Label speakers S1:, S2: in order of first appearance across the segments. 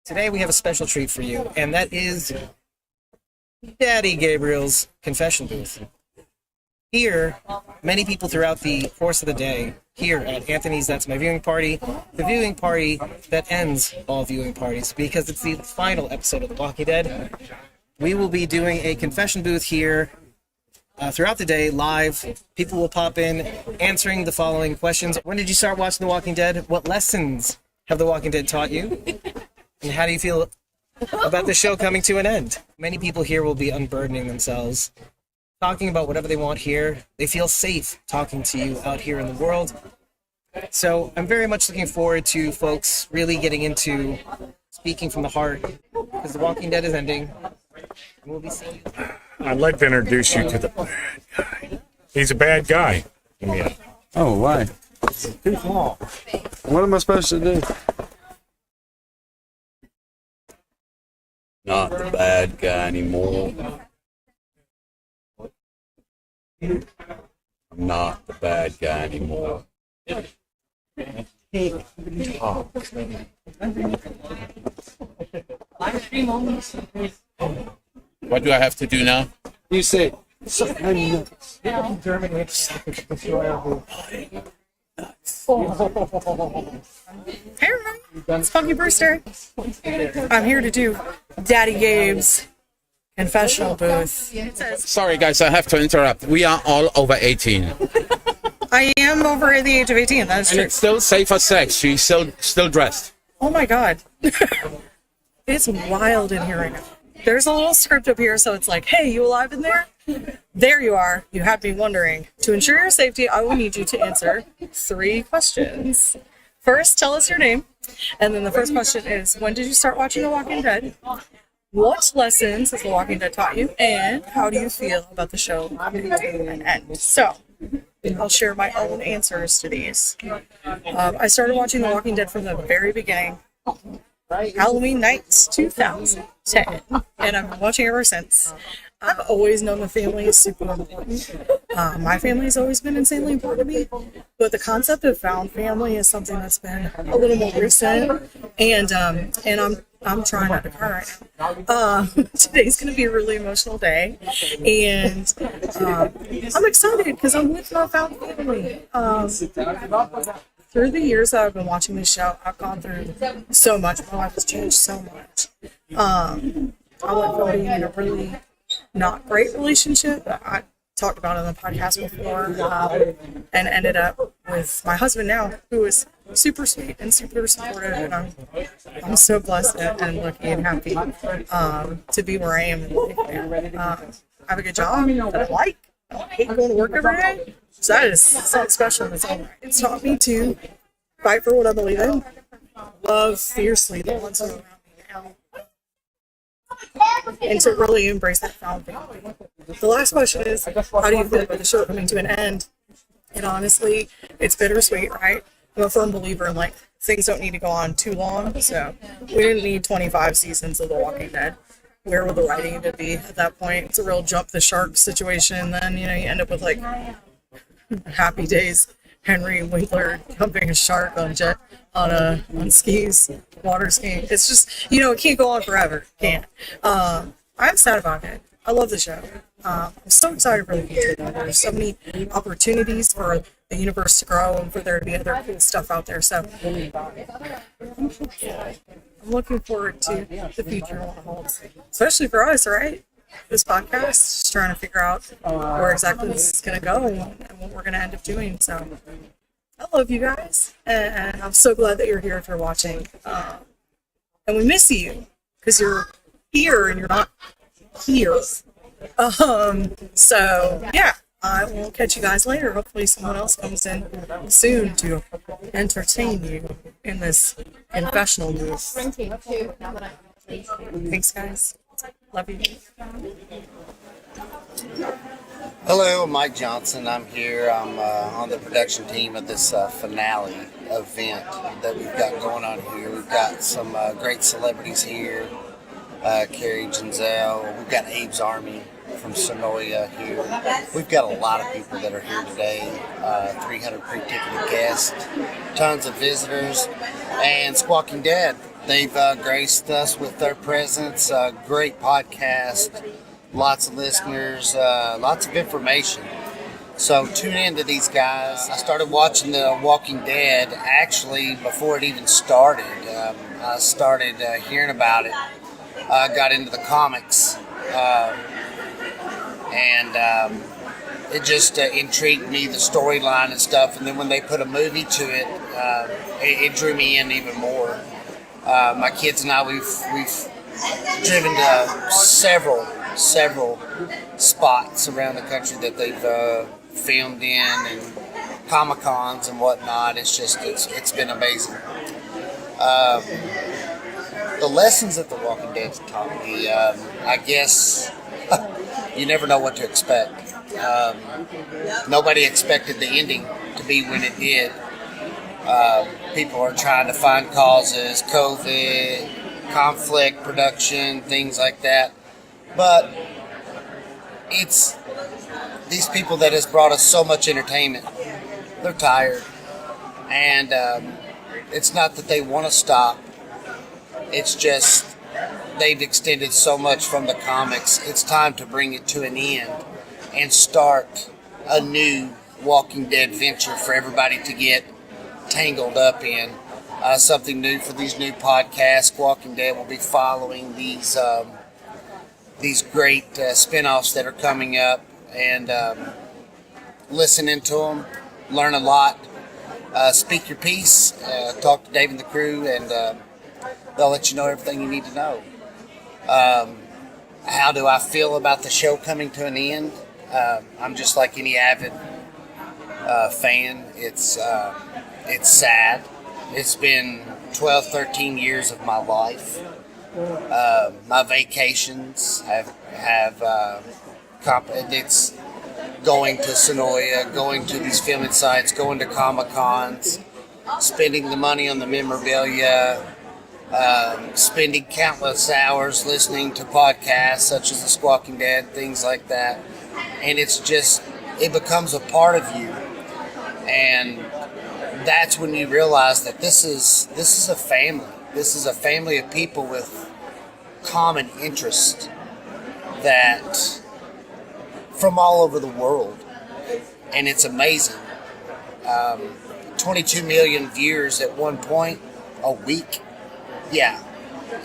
S1: Today we have a special treat for you, and that is Daddy Gabriel's confession booth. Here, many people throughout the course of the day, here at Anthony's That's My Viewing Party, the viewing party that ends all viewing parties, because it's the final episode of The Walking Dead. We will be doing a confession booth here throughout the day, live. People will pop in, answering the following questions. When did you start watching The Walking Dead? What lessons have The Walking Dead taught you? And how do you feel about the show coming to an end? Many people here will be unburdening themselves, talking about whatever they want here. They feel safe talking to you out here in the world. So I'm very much looking forward to folks really getting into speaking from the heart, because The Walking Dead is ending. And we'll be seeing you.
S2: I'd like to introduce you to the bad guy. He's a bad guy. Yeah.
S3: Oh, why?
S2: Too small.
S3: What am I supposed to do?
S4: Not the bad guy anymore. I'm not the bad guy anymore.
S1: Talk.
S4: What do I have to do now?
S3: You say,
S5: Hey everyone, it's Funky Brewster. I'm here to do Daddy Gabe's confessional booth. It says,
S4: Sorry, guys, I have to interrupt. We are all over 18.
S5: I am over the age of 18, that is
S4: And
S5: true.
S4: it's still safe for sex. She's still dressed.
S5: Oh my god. It's wild in here right now. There's a little script up here, so it's like, hey, you alive in there? There you are. You have me wondering. To ensure your safety, I will need you to answer 3 questions. First, tell us your name. And then the first question is, when did you start watching The Walking Dead? What lessons has The Walking Dead taught you? And how do you feel about the show coming to an end? So, I'll share my own answers to these. I started watching The Walking Dead from the very beginning. Halloween nights 2010, and I've been watching ever since. I've always known the family is super important. My family has always been insanely important to me, but the concept of found family is something that's been a little more recent, and I'm trying not to cry right now. Today's going to be a really emotional day, and I'm excited because I'm with my found family. Through the years that I've been watching this show, I've gone through so much. My life has changed so much. I went from being in a really not great relationship that I talked about on the podcast before, and ended up with my husband now, who is super sweet and super supportive, and I'm so blessed and lucky and happy to be where I am in life now. I have a good job that I like. I don't hate going to work every day. So that is something special in its own right. It's taught me to fight for what I believe in, love fiercely the ones who are around me now, and to really embrace that found family. The last question is, how do you feel about the show coming to an end? And honestly, it's bittersweet, right? I'm a firm believer in, like, things don't need to go on too long, so we didn't need 25 seasons of The Walking Dead. Where will the writing to be at that point? It's a real jump the shark situation. Then, you end up with, like, Happy Days, Henry Winkler jumping a shark on skis, water skiing. It's just, it can't go on forever. Can't. I'm sad about it. I love the show. I'm so excited for the future. There's so many opportunities for the universe to grow and for there to be other cool stuff out there. So I'm looking forward to the future and what it holds, especially for us, right? This podcast, just trying to figure out where exactly this is going to go and what we're going to end up doing. So I love you guys, and I'm so glad that you're here if you're watching. And we miss you because you're here and you're not here. So yeah, I will catch you guys later. Hopefully someone else comes in soon to entertain you in this confessional booth. Thanks, guys. Love you.
S6: Hello, I'm Mike Johnson. I'm here. I'm on the production team of this finale event that we've got going on here. We've got some great celebrities here. Carrie, Giselle. We've got Abe's Army from Sonoya here. We've got a lot of people that are here today. 300 pre-ticketed guests, tons of visitors, and Squawking Dead. They've graced us with their presence. Great podcast, lots of listeners, lots of information. So tune in to these guys. I started watching The Walking Dead actually before it even started. I started hearing about it. Got into the comics, and it just intrigued me, the storyline and stuff. And then when they put a movie to it, it drew me in even more. My kids and I, we've driven to several spots around the country that they've filmed in, and Comic-Cons and whatnot. It's been amazing. The lessons that The Walking Dead taught me, I guess you never know what to expect. Nobody expected the ending to be when it did. People are trying to find causes, COVID, conflict, production, things like that. But it's these people that has brought us so much entertainment. They're tired. And it's not that they want to stop. It's just they've extended so much from the comics. It's time to bring it to an end and start a new Walking Dead venture for everybody to get tangled up in. Something new for these new podcasts. Walking Dead will be following these great spin-offs that are coming up, and listening to them, learn a lot. Speak your piece, talk to Dave and the crew, and they'll let you know everything you need to know. How do I feel about the show coming to an end? I'm just like any avid fan. It's sad. It's been 12, 13 years of my life. My vacations it's going to Sonoya, going to these filming sites, going to Comic-Cons, spending the money on the memorabilia, spending countless hours listening to podcasts such as The Squawking Dead, things like that. And it becomes a part of you. And that's when you realize that this is a family. This is a family of people with common interest that from all over the world. And it's amazing. 22 million viewers at one point a week. Yeah,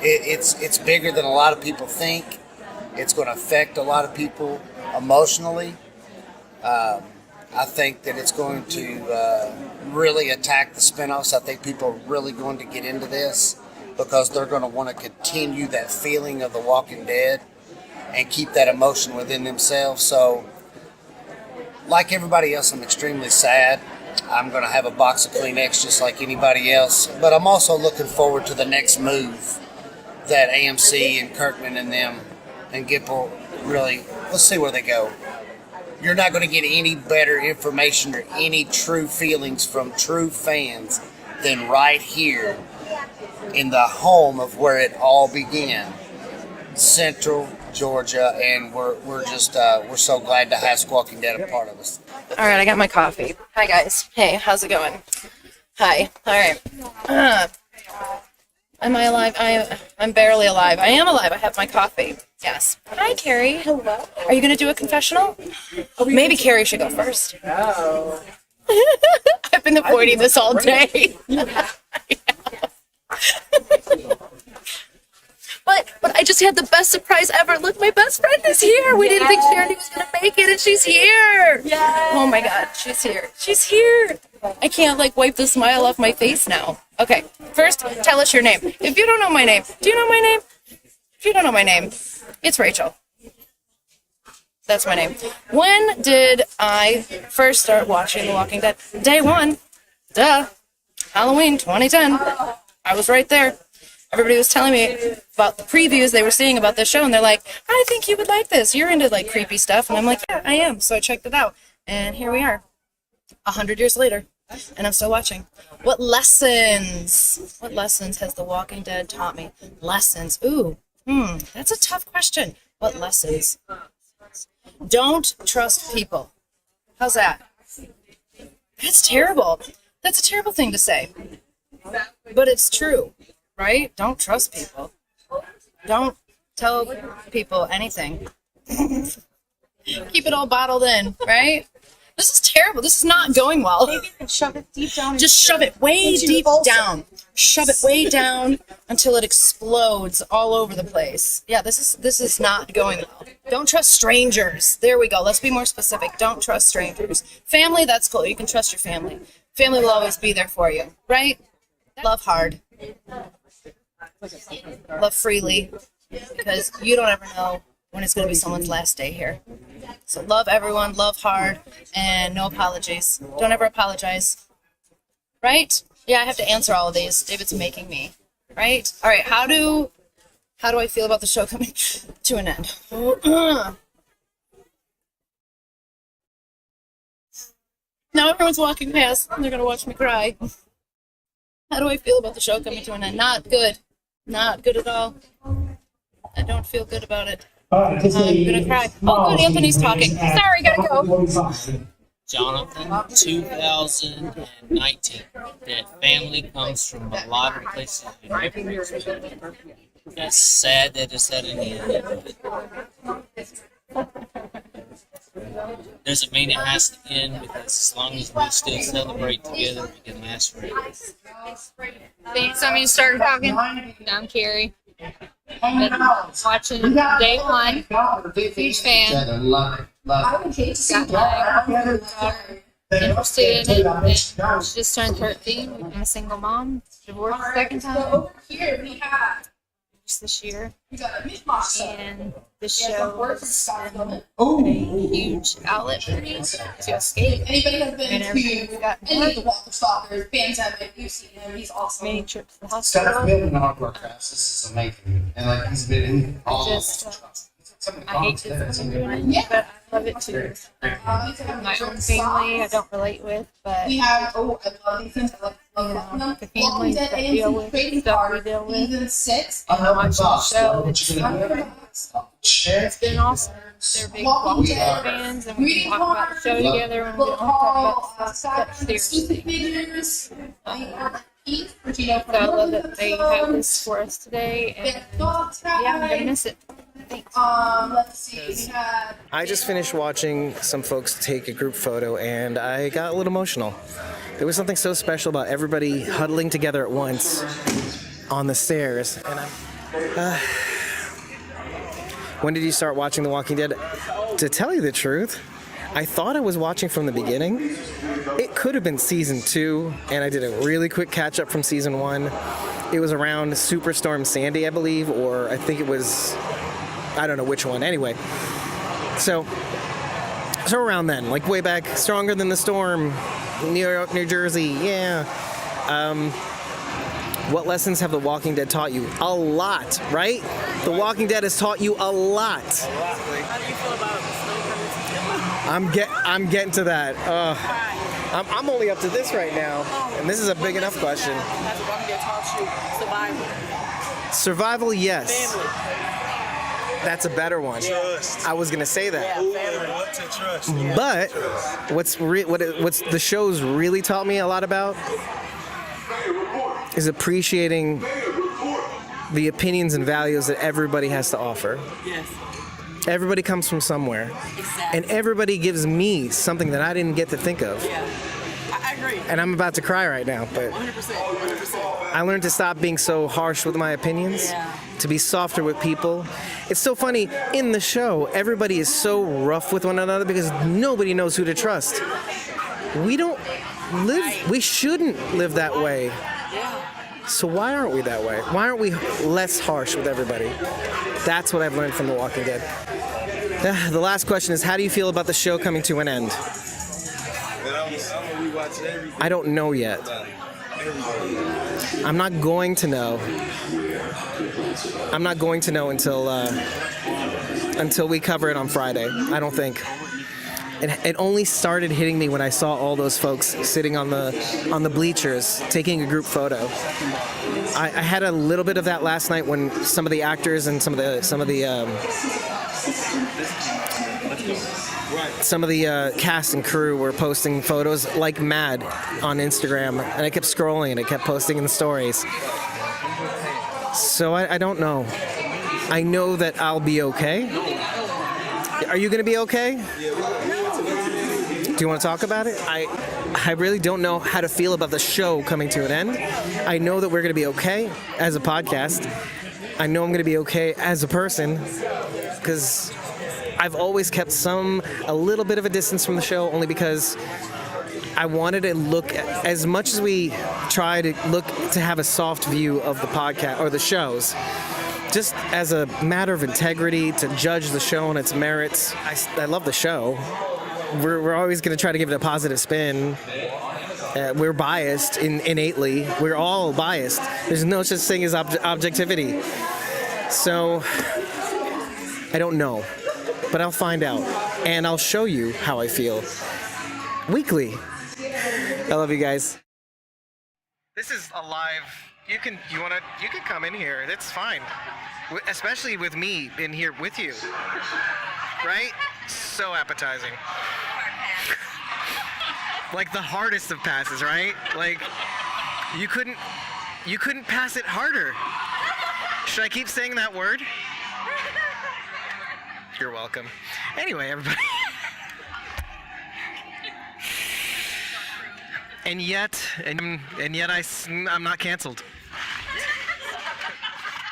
S6: it's bigger than a lot of people think. It's going to affect a lot of people emotionally. I think that it's going to really attack the spinoffs. I think people are really going to get into this because they're going to want to continue that feeling of The Walking Dead and keep that emotion within themselves. So, like everybody else, I'm extremely sad. I'm going to have a box of Kleenex just like anybody else. But I'm also looking forward to the next move that AMC and Kirkman and them and Gipple really, let's see where they go. You're not going to get any better information or any true feelings from true fans than right here in the home of where it all began, Central Georgia, and we're so glad to have Squawking Dead a part of us.
S7: All right, I got my coffee. Hi, guys. Hey, how's it going? Hi. All right. Am I alive? I'm barely alive. I am alive. I have my coffee. Yes. Hi, Carrie. Hello. Are you going to do a confessional? Maybe Carrie should go first.
S8: No.
S7: I've been avoiding this all day. But I just had the best surprise ever. Look, my best friend is here. We didn't think Sharon was going to make it, and she's here.
S8: Yay.
S7: Oh, my God. She's here. She's here. I can't, wipe the smile off my face now. Okay. First, tell us your name. If you don't know my name, do you know my name? If you don't know my name, it's Rachel. That's my name. When did I first start watching The Walking Dead? Day one. Duh. Halloween 2010. I was right there. Everybody was telling me about the previews they were seeing about this show, and they're like, I think you would like this. You're into, creepy stuff. And I'm like, yeah, I am. So I checked it out. And here we are, 100 years later, and I'm still watching. What lessons has The Walking Dead taught me? Lessons. Ooh, that's a tough question. What lessons? Don't trust people. How's that? That's terrible. That's a terrible thing to say. But it's true. right? Don't trust people. Don't tell people anything. Keep it all bottled in, right? This is terrible. This is not going well.
S5: Shove it deep down.
S7: Just shove it way deep down. Shove it way down until it explodes all over the place. Yeah, this is not going well. Don't trust strangers. There we go. Let's be more specific. Don't trust strangers. Family, that's cool. You can trust your family. Family will always be there for you, right? Love hard. Love freely. Because you don't ever know when it's going to be someone's last day here. So love everyone, love hard, and no apologies. Don't ever apologize. Right? Yeah, I have to answer all of these. David's making me. Right? All right, how do I feel about the show coming to an end? Now everyone's walking past, and they're going to watch me cry. How do I feel about the show coming to an end? Not good. Not good at all. I don't feel good about it. I'm gonna cry. Oh, good, Anthony's talking. Sorry, gotta go.
S8: Jonathan, 2019. That family comes from a lot of places. That's sad that it's at an end. Doesn't mean it has to end because as long as we still celebrate together, we can last forever.
S9: Thanks. Want me to start talking? I'm Carrie. Been watching day one. Huge fan. Got my daughter interested in it. And she just turned 13. I'm a single mom. Divorced the second time. Just this year. And this show was a huge outlet for me to escape. And everything we got many trips to the hospital.
S6: This is amazing. And like he's been in all
S9: I hate this I'm doing it, but I love it too. My own family I don't relate with, but the families that deal with stuff we deal with. I watch the show. It's been awesome. They're big Walking Dead fans, and we can talk about the show together, and we don't talk about stuff seriously. So I love that they have this for us today, and yeah, I'm gonna miss it. Thanks.
S5: Let's see.
S1: I just finished watching some folks take a group photo, and I got a little emotional. There was something so special about everybody huddling together at once on the stairs. And when did you start watching The Walking Dead? To tell you the truth, I thought I was watching from the beginning. It could have been season 2, and I did a really quick catch up from season 1. It was around Superstorm Sandy, I believe, or I think it was, I don't know which one. Anyway, so around then, like way back, Stronger Than the Storm, New York, New Jersey, yeah. What lessons have The Walking Dead taught you? A lot, right? The Walking Dead has taught you a lot.
S10: How do you feel about
S1: I'm getting to that. I'm only up to this right now, and this is a big enough question.
S10: Has The Walking Dead taught you survival?
S1: Survival, yes.
S10: Family.
S1: That's a better one.
S10: Trust.
S1: I was gonna say that.
S10: Family. What to trust.
S1: But what's the show's really taught me a lot about is appreciating the opinions and values that everybody has to offer.
S10: Yes.
S1: Everybody comes from somewhere,
S10: Exactly.
S1: and everybody gives me something that I didn't get to think of.
S10: Yeah. I agree.
S1: And I'm about to cry right now, but
S10: 100%.
S1: I learned to stop being so harsh with my opinions,
S10: Yeah.
S1: to be softer with people. It's so funny, in the show, everybody is so rough with one another because nobody knows who to trust. We shouldn't live that way.
S10: Yeah.
S1: So why aren't we that way? Why aren't we less harsh with everybody? That's what I've learned from The Walking Dead. The last question is, how do you feel about the show coming to an end? I don't know yet. I'm not going to know. I'm not going to know until we cover it on Friday. I don't think. It only started hitting me when I saw all those folks sitting on the bleachers taking a group photo. I had a little bit of that last night when some of the actors and some of the cast and crew were posting photos like mad on Instagram, and I kept scrolling and I kept posting in the stories. So I don't know. I know that I'll be okay. Are you going to be okay? Do you want to talk about it? I really don't know how to feel about the show coming to an end. I know that we're going to be okay as a podcast. I know I'm going to be okay as a person because I've always kept a little bit of a distance from the show only because I wanted to look, as much as we try to look to have a soft view of the podcast or the shows, just as a matter of integrity to judge the show on its merits. I love the show. We're always going to try to give it a positive spin. We're biased innately. We're all biased. There's no such thing as objectivity. So I don't know, but I'll find out, and I'll show you how I feel weekly. I love you guys. This is a live. You can come in here. That's fine, especially with me in here with you. Right? So appetizing. Like the hardest of passes, right? Like you couldn't pass it harder. Should I keep saying that word? You're welcome. Anyway, everybody. And yet I'm not canceled.